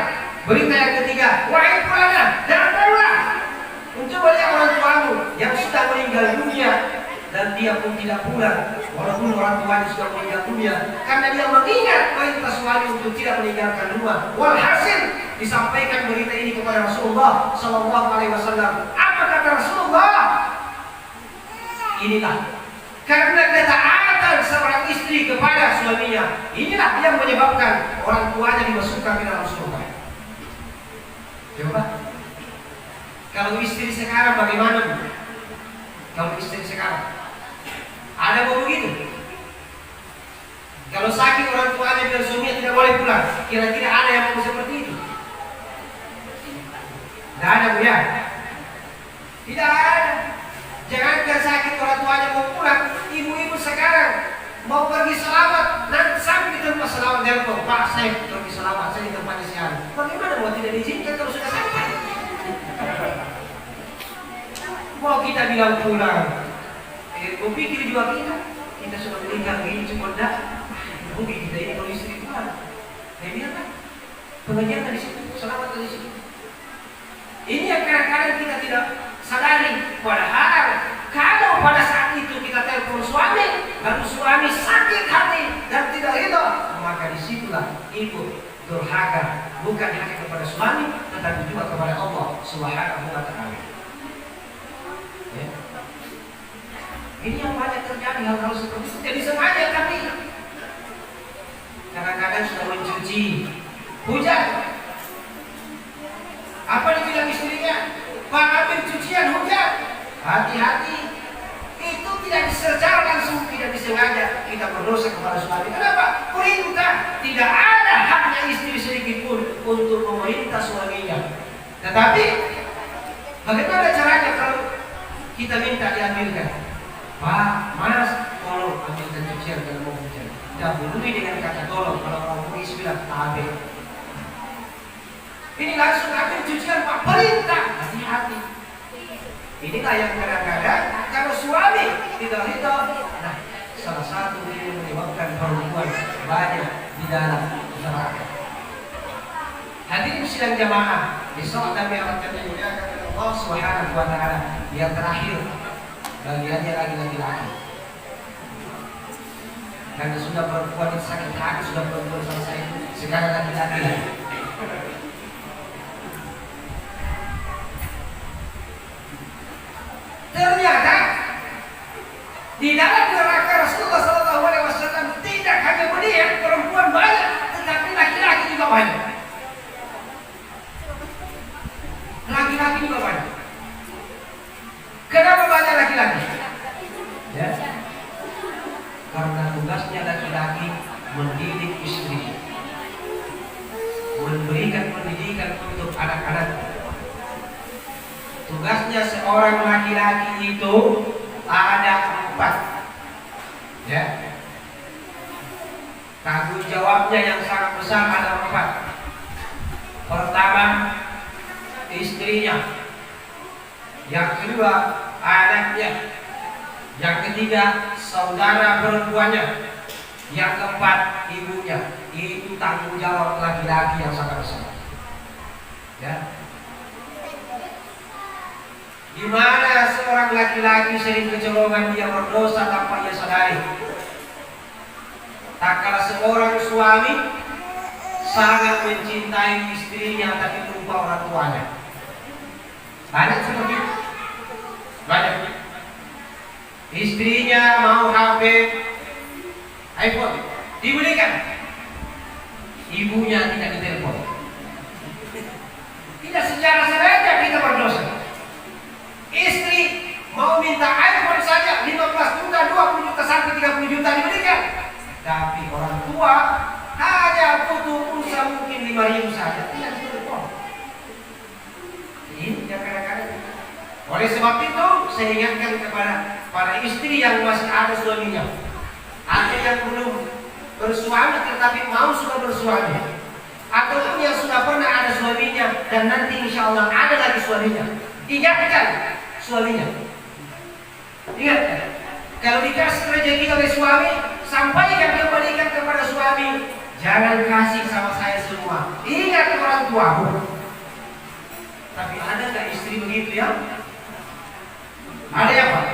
berita yang ketiga, wahai fulana, datanglah untuk melihat orang tuamu yang sudah meninggal dunia. Dan dia pun tidak pulang walaupun orang tuanya sudah meninggal dunia, karena dia mengingat perintah suami untuk tidak meninggalkan rumah. Walhasil disampaikan berita ini kepada Rasulullah Sallallahu Alaihi Wasallam. Apa kata Rasulullah? Inilah karena ketaatan seorang istri kepada suaminya, inilah yang menyebabkan orang tuanya dimasukkan ke dalam surga. Coba, kalau istri sekarang bagaimana? Kalau istri sekarang ada mau begitu? Kalau sakit orang tuanya biar suaminya tidak boleh pulang, kira-kira ada yang mau seperti itu? Tidak ada, Bu ya? Tidak ada. Jangankan sakit orang tuanya mau pulang, ibu-ibu sekarang mau pergi selamat, nanti sampai di tempat selamat dia bilang, Pak, saya pergi selamat, saya di tempatnya siang. Bagaimana mau tidak diizinkan kalau sudah sampai? Mau kita bilang pulang, mau pikir juga kita sudah meninggal ini cuma dah, mungkin kita ini kalau istri pulang, biarkan pengajian di situ, selamat di situ. Ini yang kadang-kadang kita tidak sadari. Padahal kalau pada saat itu kita telepon suami, lalu suami sakit hati dan tidak ridho, maka disitulah ibu durhaka, bukan hanya kepada suami, tetapi juga kepada Allah Subhanahu wa Ta'ala. Ya. Ini yang banyak terjadi hal-hal seperti itu. Jadi sengaja kami kadang-kadang sudah mencuci, hujan. Apa dibilang istrinya? Pak, ambil cucian, hujan. Hati-hati. Itu tidak secara langsung, tidak disengaja kita berdosa kepada suami. Kenapa? Perintah. Tidak ada haknya istri sedikit pun untuk memerintah suaminya. Tetapi bagaimana caranya kalau kita minta diambilkan? Pak, Mas, tolong ambilkan cucian kalau mau hujan. Dahului dengan kata tolong. Kalau orang polisi bilang ambil. Ini langsung ambil cucian, Pak, perintah. Hati-hati. Inilah yang kadang-kadang kalau suami tidak ridho, nah salah satu yang menyebabkan perempuan banyak di dalam neraka. Hadirin sidang jamaah, besok dan Mi'raj yang dimuliakan oleh Allah Subhanahu wa Ta'ala. Yang terakhir bagiannya laki-laki. Karena sudah perempuan sakit hati, sudah perempuan selesai, sekarang laki-laki. Ternyata di dalam neraka Rasulullah SAW tidak hanya melihat perempuan banyak, tetapi laki-laki juga banyak. Laki-laki juga banyak. Kenapa banyak laki-laki? Ya, karena tugasnya laki-laki mendidik istri, memberikan pendidikan untuk anak-anak. Tugasnya seorang laki-laki itu ada 4. Ya. Tanggung jawabnya yang sangat besar ada 4. Pertama, istrinya. Yang kedua, anaknya. Yang ketiga, saudara perempuannya. Yang keempat, ibunya. Itu tanggung jawab laki-laki yang sangat besar. Ya. Di mana seorang laki-laki sering kecolongan, dia berdosa tanpa ia sadari. Tak kala seorang suami sangat mencintai istrinya tapi lupa orang tuanya. Banyak seperti itu. Banyak. Istrinya mau HP iPhone, dibelikan. Ibunya tidak ditelepon. Tidak secara sengaja kita berdosa. Istri mau minta iPhone saja 15 juta, 20 juta sampai 30 juta diberikan. Tapi orang tua hanya 5.000 saja tidak cukup. Ini yang kadang-kadang. Oleh sebab itu saya ingatkan kepada para istri yang masih ada suaminya, ada yang belum bersuami tetapi mau sudah bersuami, ataupun yang sudah pernah ada suaminya dan nanti insya Allah ada lagi suaminya. Ingatkan suaminya. Ingatkan. Kalau dikasih rezeki oleh suami, sampaikan kembalikan kepada suami. Jangan kasih sama saya semua. Ingat orang tuamu. Tapi ada nggak istri begitu ya? Ada ya Pak?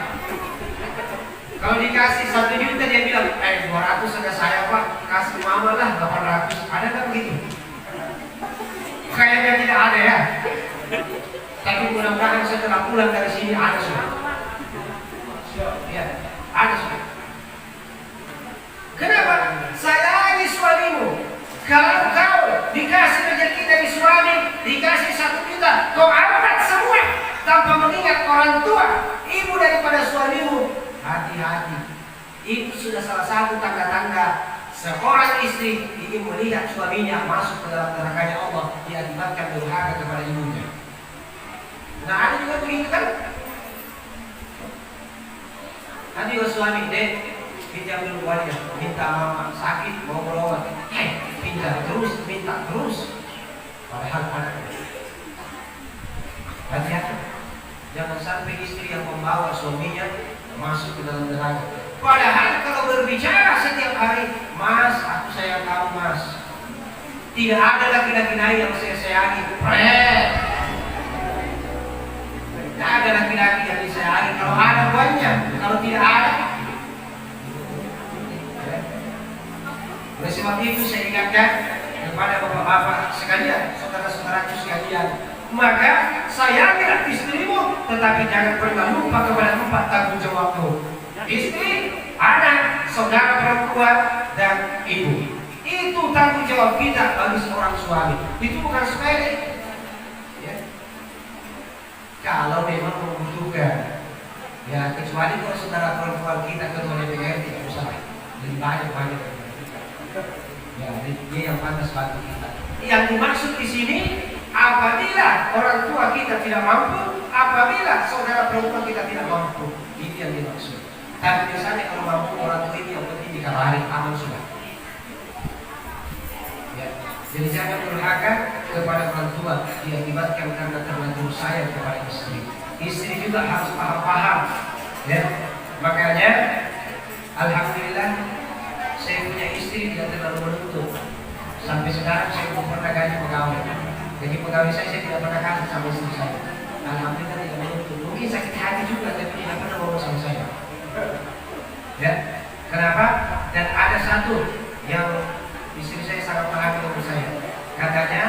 Kalau dikasih 1 juta dia bilang, 200 saja saya Pak, kasih mama lah 800. Ada nggak begitu? Kayaknya tidak ada ya. Tapi mudah-mudahan setelah pulang dari sini ada sudah. Ya, ada sudah. Kenapa? Sayangi suamimu. Kalau kau dikasih rezeki dari suami, dikasih 1 juta, kau angkat semua tanpa mengingat orang tua, ibu daripada suamimu. Hati-hati. Itu sudah salah satu tanda-tanda seorang istri ingin melihat suaminya masuk ke dalam nerakanya Allah diakibatkan durhaka kepada ibunya. Nah, ada juga begitu kan? Ada juga suami, dek, pinjam dulu uangnya, minta mama sakit, mau berobat, pinjam terus, minta terus. Padahal ada. Hati-hati. Jangan sampai istri yang membawa suaminya masuk ke dalam neraka. Padahal kalau berbicara setiap hari, Mas, aku sayang kamu Mas. Tidak ada laki-laki lain yang saya sayangi. Tidak ada laki-laki yang disayangi. Kalau ada banyak, kalau tidak ada. Oleh sebab itu saya ingatkan kepada bapak-bapak sekalian, saudara-saudaraku sekalian, maka sayangilah istrimu, tetapi jangan pernah lupa kepada 4 tanggung jawabmu: istri, anak, saudara perempuan, dan ibu. Itu tanggung jawab kita bagi seorang suami. Itu bukan sepele. Ya. Kalau memang membutuhkan, ya kecuali kalau saudara perempuan kita ketua DPR tidak usah, lebih banyak. Ya, dia yang pantas bantu kita. Yang dimaksud di sini, apabila orang tua kita tidak mampu, apabila saudara perempuan kita tidak mampu, itu yang dimaksud. Tapi biasanya kalau mampu orang tua ini yang penting dikabarin, aman sudah. Ya. Jadi jangan durhaka kepada orang tua diakibatkan karena terlanjur sayang kepada istri. Istri juga harus paham-paham. Ya. Makanya, alhamdulillah, saya punya istri tidak terlalu menuntut. Sampai sekarang saya belum pernah gaji pegawai. Jadi pegawai saya tidak pernah kasih sama istri saya. Alhamdulillah tidak menuntut. Mungkin sakit hati juga, tapi tidak pernah ngomong sama saya. Ya, kenapa? Dan ada satu yang istri saya sangat perhatian dengan saya. Katanya,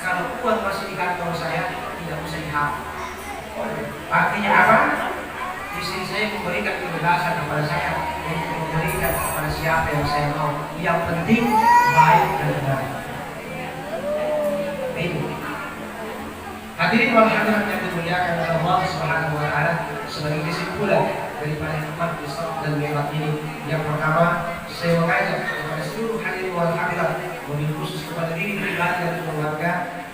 kalau uang masih di kantong saya, tidak usah dihapus. Artinya apa? Istri saya memberikan kebebasan kepada saya untuk memberikan kepada siapa yang saya mau. Yang penting baik dan benar. Itu. Hadirin wal hadirat yang dimuliakan oleh Allah Subhanahu wa taala, sebagai kesimpulan daripada hikmah Islam dan Mi'raj ini, yang pertama saya mengajak kepada seluruh hadirin wal hadirat, lebih khusus kepada diri pribadi dan keluarga,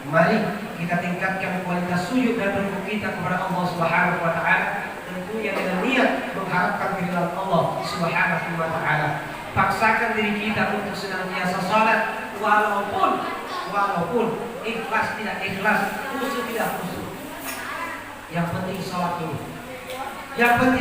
mari kita tingkatkan kualitas sujud dan rukuk kita kepada Allah Subhanahu wa taala, tentunya dengan niat mengharapkan keridhaan Allah Subhanahu wa taala. Paksakan diri kita untuk senantiasa salat, walaupun ikhlas tidak ikhlas, khusyuk tidak khusyuk. Yang penting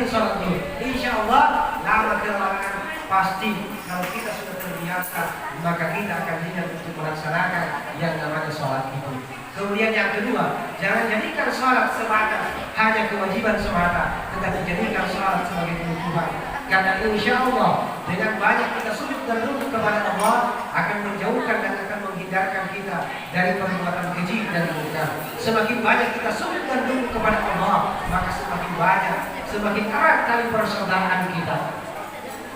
salat dulu. Insya Allah lama kelamaan pasti kalau kita sudah terbiasa, maka kita akan ingat untuk melaksanakan yang namanya salat itu. Kemudian yang kedua, jangan jadikan salat semata hanya kewajiban semata, tetapi jadikan salat sebagai kebutuhan. Karena insya Allah dengan banyak kita sujud dan rukuk kepada Allah akan menjauhkan dan akan menghindarkan kita dari perbuatan keji dan munkar. Semakin banyak kita sujud dan rukuk kepada Allah, maka semakin banyak, semakin erat tali persaudaraan kita.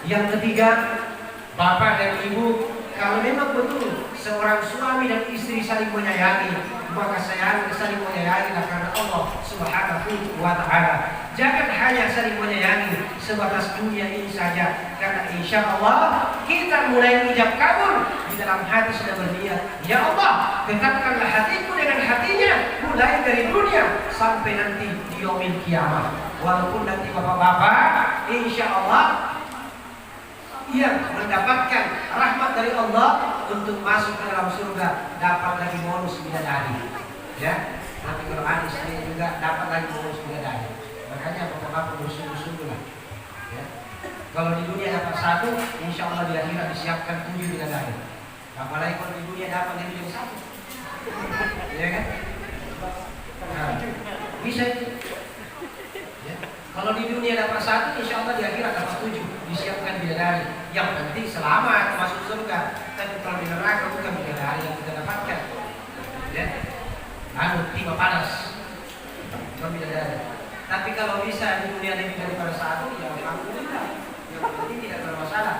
Yang ketiga, bapak dan ibu, kalau memang betul seorang suami dan istri saling menyayangi, maka saling menyayangi karena Allah Subhanahu wa taala. Jangan hanya saling menyayangi sebatas dunia ini saja, karena insya Allah kita mulai ijab kabul di dalam hati sudah berniat, ya Allah, tetapkanlah hatiku dengan hatinya mulai dari dunia sampai nanti di yaumil kiamat. Walaupun nanti bapak-bapak insya Allah yang mendapatkan rahmat dari Allah untuk masuk ke dalam surga dapat lagi bonus bidadari, ya. Nanti kalau ada istri juga dapat lagi bonus bidadari. Makanya bapak-bapak bersungguh-sungguh lah, ya. Kalau di dunia dapat satu, insya Allah di akhirat disiapkan 7 bidadari. Apalagi kalau di dunia dapat lebih dari satu, ya kan? Nah, bisa itu. Ya. Kalau di dunia dapat satu, insya Allah di akhirat dapat 7, disiapkan bidadari. Yang penting selamat masuk surga. Tapi kalau di neraka bukan bidadari yang kita dapatkan, ya. Lalu timah panas, bukan bidadari. Tapi kalau bisa di dunia lebih daripada satu, ya alhamdulillah. Yang penting tidak bermasalah.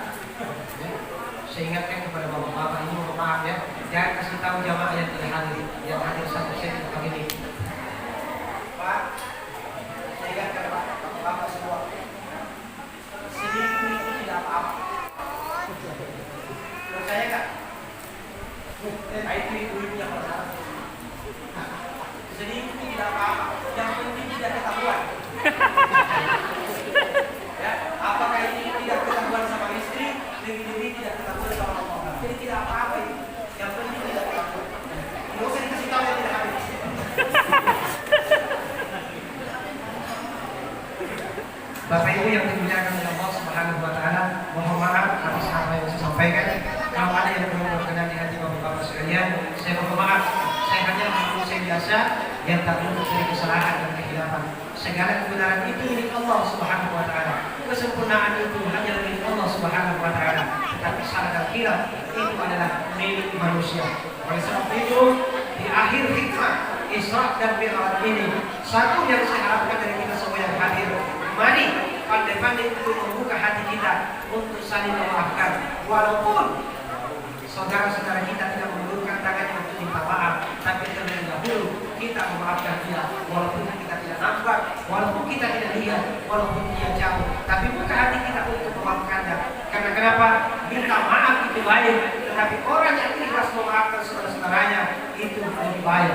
Ya. Saya ingatkan kepada bapak-bapak ini, mohon maaf ya, jangan kasih tahu jamaah yang tidak hadir, yang hadir sampai saya tidak begini. Pak, saya ingatkan Pak, bapak semua, selingkuh itu tidak apa-apa. Percaya nggak? Itu ibu-ibunya masalah. Selingkuh tidak apa-apa, yang penting tidak ketahuan. Ya, apakah ini tidak ketahuan sama istri, lebih-lebih tidak ketahuan sama Allah. Jadi tidak apa-apa itu, yang penting tidak ketahuan. Tidak usah dikasih tahu yang tidak habis. Bapak Ibu yang dimuliakan oleh Allah Subhanahu wa taala, mohon maaf atas apa yang saya sampaikan. Kalau ada yang belum berkenan di hati bapak-bapak sekalian, saya mohon maaf. Saya hanya manusia biasa yang tak luput dari kesalahan dan kehilapan. Segala kebenaran itu milik Allah Subhanahu wa taala. Kesempurnaan itu hanya milik Allah Subhanahu wa taala. Tetapi salah dan khilaf itu adalah milik manusia. Oleh sebab itu, di akhir hikmah Isra dan Mi'raj ini, satu yang saya harapkan dari kita semua yang hadir, mari pandai-pandai untuk membuka hati kita untuk saling memaafkan. Walaupun saudara-saudara kita tidak mengulurkan tangannya untuk minta maaf, tapi terlebih dahulu kita memaafkan dia. Walaupun kita tidak nampak, walaupun kita tidak lihat, walaupun dia jauh, tapi buka hati kita untuk memaafkannya. Karena kenapa? Minta maaf itu baik, tetapi orang yang ikhlas memaafkan saudara-saudaranya itu lebih baik.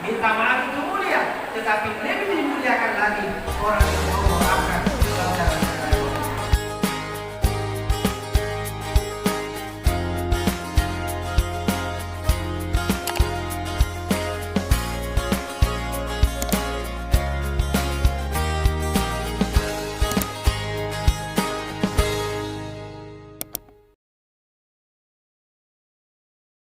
Minta maaf itu mulia, tetapi lebih